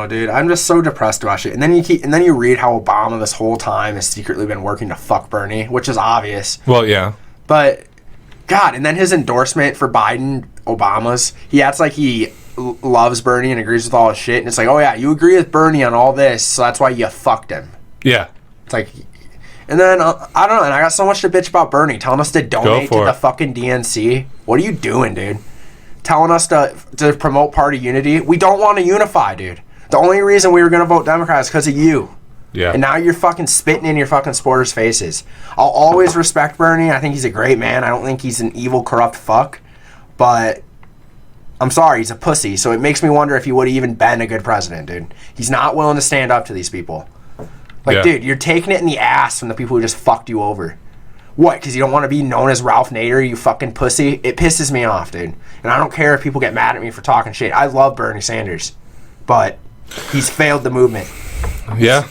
know, dude. I'm just so depressed about shit. And then you read how Obama this whole time has secretly been working to fuck Bernie, which is obvious. Well, yeah. But God, and then his endorsement for Biden, Obama's, he acts like he loves Bernie and agrees with all his shit. And it's like, oh yeah, you agree with Bernie on all this, so that's why you fucked him. Yeah. It's like, and then I don't know. And I got so much to bitch about Bernie telling us to donate to the fucking DNC. What are you doing, dude? Telling us to promote party unity. We don't want to unify, dude. The only reason we were going to vote Democrat is because of you. Yeah. And now you're fucking spitting in your fucking supporters' faces. I'll always respect Bernie. I think he's a great man. I don't think he's an evil, corrupt fuck. But I'm sorry, he's a pussy. So it makes me wonder if he would have even been a good president, dude. He's not willing to stand up to these people. Like, dude, you're taking it in the ass from the people who just fucked you over. What, because you don't want to be known as Ralph Nader, you fucking pussy? It pisses me off, dude. And I don't care if people get mad at me for talking shit. I love Bernie Sanders. But he's failed the movement. Yeah.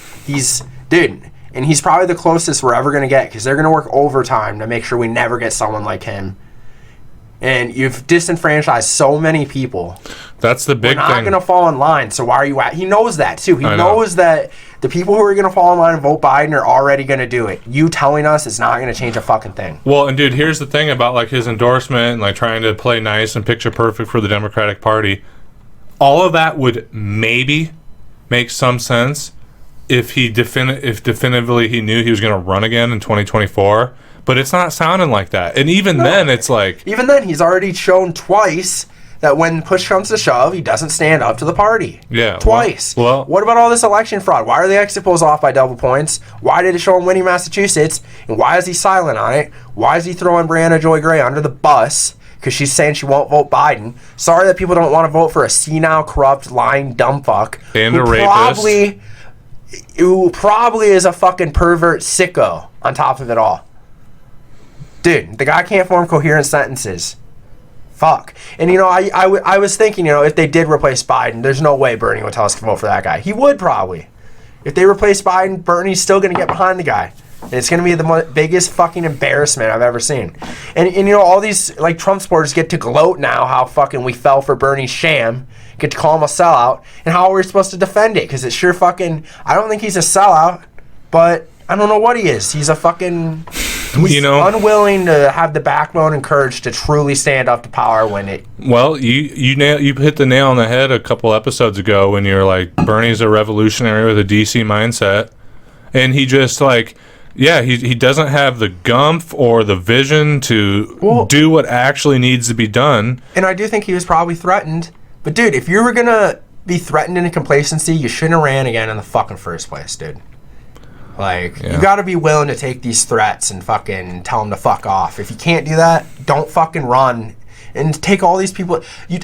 Dude, and he's probably the closest we're ever going to get because they're going to work overtime to make sure we never get someone like him. And you've disenfranchised so many people. That's the big thing. We're not going to fall in line, so why are you at? He knows that, too. He knows that the people who are going to fall in line and vote Biden are already going to do it. You telling us it's not going to change a fucking thing. Well, and dude, here's the thing about like his endorsement and like trying to play nice and picture perfect for the Democratic Party. All of that would maybe make some sense if definitively he knew he was going to run again in 2024. But it's not sounding like that. And even then, it's like... Even then, he's already shown twice that when push comes to shove, he doesn't stand up to the party. Yeah. Twice. Well, what about all this election fraud? Why are the exit polls off by double points? Why did it show him winning Massachusetts? And why is he silent on it? Why is he throwing Brianna Joy Gray under the bus? Because she's saying she won't vote Biden. Sorry that people don't want to vote for a senile, corrupt, lying, dumb fuck. And a rapist. Who probably is a fucking pervert sicko on top of it all. Dude, the guy can't form coherent sentences. Fuck. And, you know, I was thinking, you know, if they did replace Biden, there's no way Bernie would tell us to vote for that guy. He would probably. If they replace Biden, Bernie's still going to get behind the guy. And it's going to be the biggest fucking embarrassment I've ever seen. And, you know, all these, like, Trump supporters get to gloat now how fucking we fell for Bernie's sham, get to call him a sellout, and how we're supposed to defend it. Because it's sure fucking, I don't think he's a sellout, but I don't know what he is. He's a fucking... He's unwilling to have the backbone and courage to truly stand up to power when it... Well, you hit the nail on the head a couple episodes ago when you're like, Bernie's a revolutionary with a DC mindset. And he just like... Yeah, he doesn't have the gumph or the vision to do what actually needs to be done. And I do think he was probably threatened. But, dude, if you were going to be threatened into complacency, you shouldn't have ran again in the fucking first place, dude. Like, you got to be willing to take these threats and fucking tell them to fuck off. If you can't do that, don't fucking run. And take all these people. He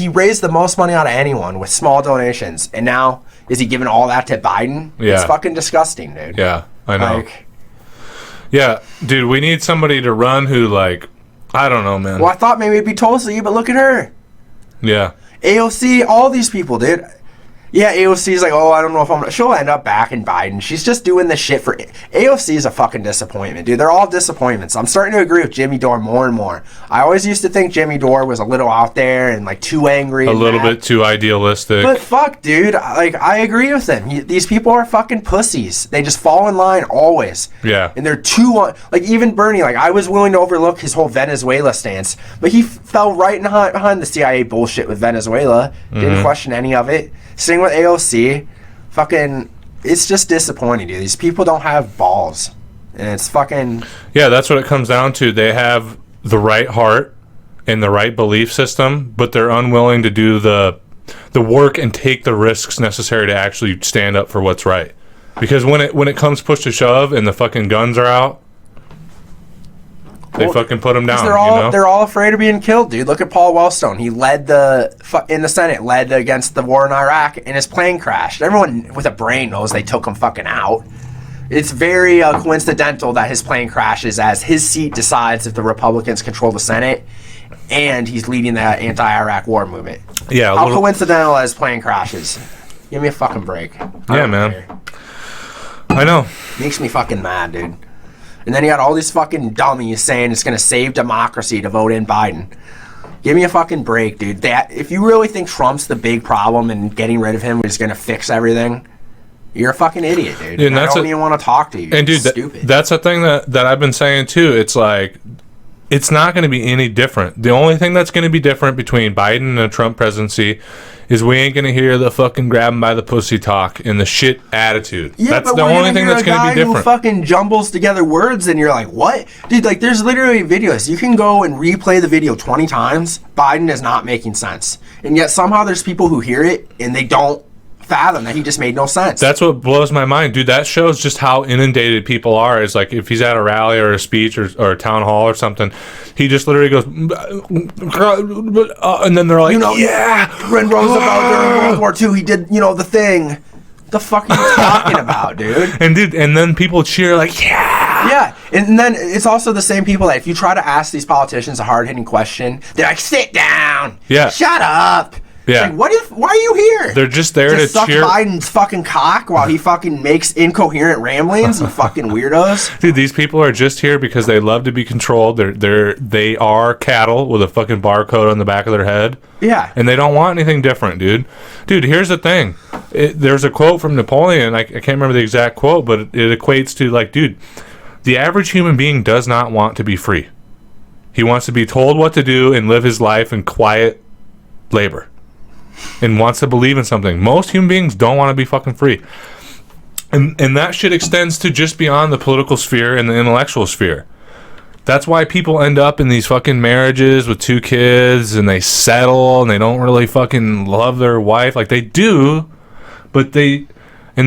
raised the most money out of anyone with small donations. And now, is he giving all that to Biden? Yeah. It's fucking disgusting, dude. Yeah, I know. Yeah, dude, we need somebody to run who, like, I don't know, man. Well, I thought maybe it'd be Tulsi, but look at her. Yeah. AOC, all these people, dude. Yeah, AOC's like, I don't know if she'll end up backing Biden. She's just doing this shit for... AOC is a fucking disappointment, dude. They're all disappointments. I'm starting to agree with Jimmy Dore more and more. I always used to think Jimmy Dore was a little out there and, like, too angry. A little bit too idealistic. But fuck, dude. Like, I agree with him. These people are fucking pussies. They just fall in line always. Yeah. And they're too... Like, even Bernie, like, I was willing to overlook his whole Venezuela stance, but he fell right behind the CIA bullshit with Venezuela. Didn't question any of it. Same with AOC. Fucking, it's just disappointing, dude. These people don't have balls. And it's fucking... Yeah, that's what it comes down to. They have the right heart and the right belief system, but they're unwilling to do the work and take the risks necessary to actually stand up for what's right. Because when it comes push to shove and the fucking guns are out, they fucking put them down. They're all afraid of being killed, dude. Look at Paul Wellstone. He led in the Senate, against the war in Iraq, and his plane crashed. Everyone with a brain knows they took him fucking out. It's very coincidental that his plane crashes as his seat decides if the Republicans control the Senate, and he's leading the anti-Iraq war movement. Yeah. How coincidental as plane crashes? Give me a fucking break. Yeah, man. I know. Makes me fucking mad, dude. And then you got all these fucking dummies saying it's going to save democracy to vote in Biden. Give me a fucking break, dude. That if you really think Trump's the big problem and getting rid of him is going to fix everything, you're a fucking idiot, dude. And I don't even want to talk to you. And dude, stupid. That's a thing that I've been saying too. It's like, it's not going to be any different. The only thing that's going to be different between Biden and a Trump presidency is we ain't going to hear the fucking grab him by the pussy talk and the shit attitude. Yeah, that's but the only thing that's going to be different. Who fucking jumbles together words and you're like, what? Dude, like there's literally videos. You can go and replay the video 20 times. Biden is not making sense. And yet somehow there's people who hear it and they don't fathom that he just made no sense. That's what blows my mind, dude. That shows just how inundated people are. Is like if he's at a rally or a speech or a town hall or something, he just literally goes, and then they're like, yeah, when Roosevelt during World War II, he did, the thing. The fuck are you talking about, dude? And then people cheer like, yeah. Yeah, and then it's also the same people that if you try to ask these politicians a hard-hitting question, they're like, sit down. Yeah. Shut up. Yeah. Like, why are you here? They're just there to suck cheer Biden's fucking cock while he fucking makes incoherent ramblings, you fucking weirdos. Dude, these people are just here because they love to be controlled. They are cattle with a fucking barcode on the back of their head. Yeah. And they don't want anything different, dude. Dude, here's the thing. There's a quote from Napoleon. I can't remember the exact quote, but it equates to like, dude, the average human being does not want to be free. He wants to be told what to do and live his life in quiet labor. And wants to believe in something. Most human beings don't want to be fucking free. And that shit extends to just beyond the political sphere and the intellectual sphere. That's why people end up in these fucking marriages with 2 kids and they settle and they don't really fucking love their wife. Like they do, and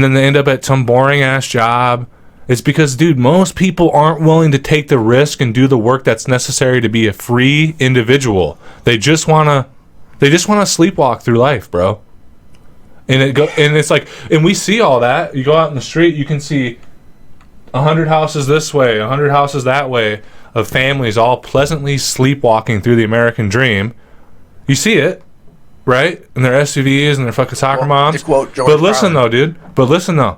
then they end up at some boring ass job. It's because, dude, most people aren't willing to take the risk and do the work that's necessary to be a free individual. They just want to sleepwalk through life, bro. And it's like, and we see all that. You go out in the street, you can see 100 houses this way, 100 houses that way of families all pleasantly sleepwalking through the American dream. You see it, right? In their SUVs and their fucking soccer moms. To quote George But listen Carlin. though, dude.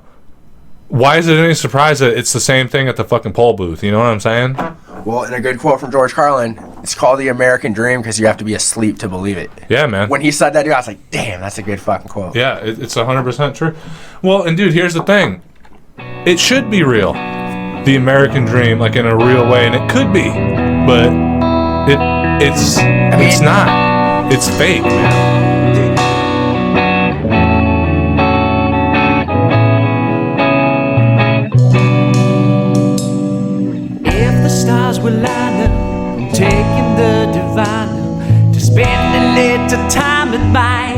Why is it any surprise that it's the same thing at the fucking poll booth? You know what I'm saying? Well, in a good quote from George Carlin, it's called the American Dream because you have to be asleep to believe it. Yeah, man. When he said that, dude, I was like, damn, that's a good fucking quote. Yeah, it's 100% true. Well, and dude, here's the thing. It should be real. The American dream, like in a real way, and it could be. But it's not. It's fake, man. Stars will line up, I'm taking the divine to spend a little time at my